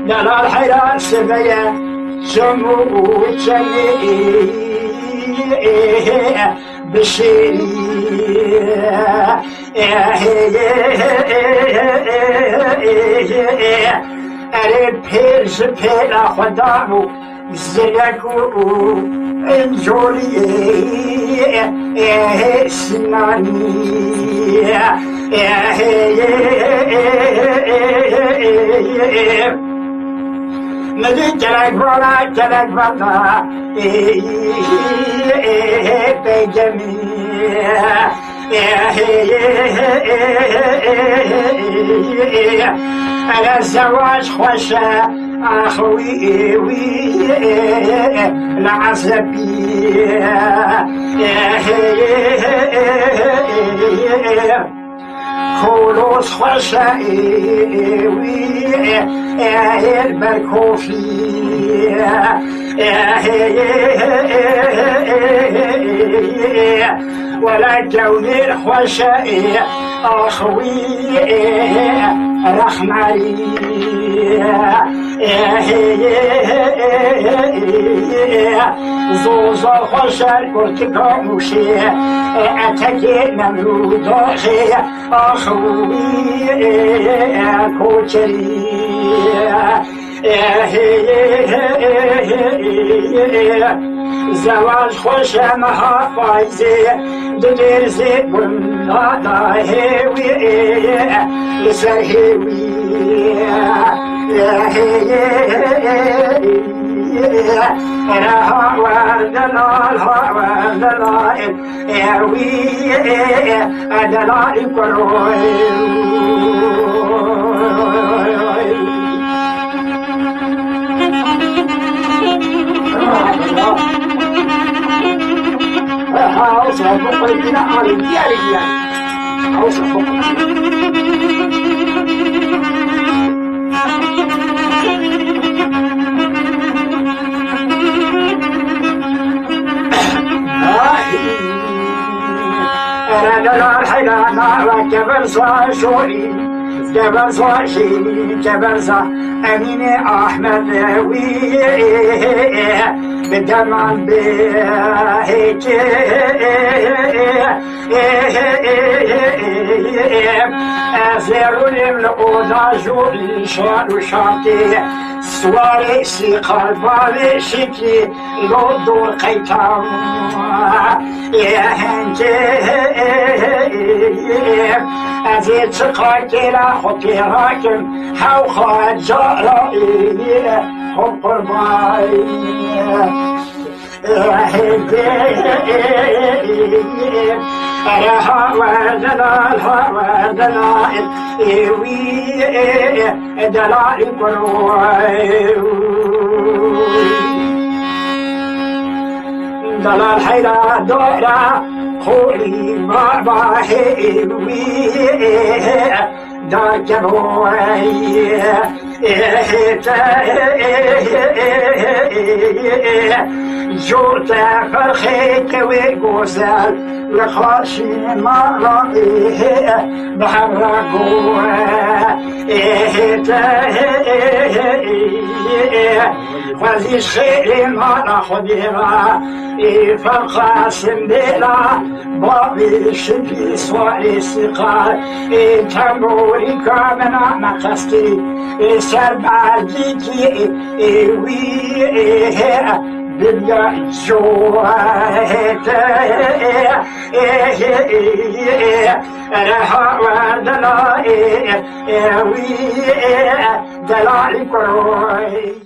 دلال حيران سبيا سمو وشمي بشيري أريد بيرز بيلا خدامو زلكو انجولي سناني مدي جلك بولا جلك بطا بجميع على الزواج خوشة أخوي العصبي خلوص خوشة البركوفي ولا جوني الخوشة أخوي رحمي زوز الخوشة قلت كموشي أتكي نمرودوخي أخوي كوشري زواج خوش مها فایزی دیر زی بنا هیوی لسر هیوی رها ودلال ها ودلال هیوی دلال کروی Hausa bakwai gina alibiya Hausa جبل صاشي جبل صا أمين أحمد وي بدمان بهيك أزيرون الأوضاع جولي شان وشانتي سواري سيقال بالي شكي لو دور قيتام أزيد سقاكيلا خطيراكم حو خاد جارائي هم قرباي رها ودلال إيوي دلال قروي دلال حيرا دورا خولي بابا هيوي داك بوي جوت فرخيك ويقوزل لخاشي مرائي بحرقوه وزيش خيري ما خديرا فالقاسم بلا بابي شبي سوالي سقال تنبوري كامنا مقستي سربعجيكي وي ببيا جوهت رها ودلائي وي دلائي كروي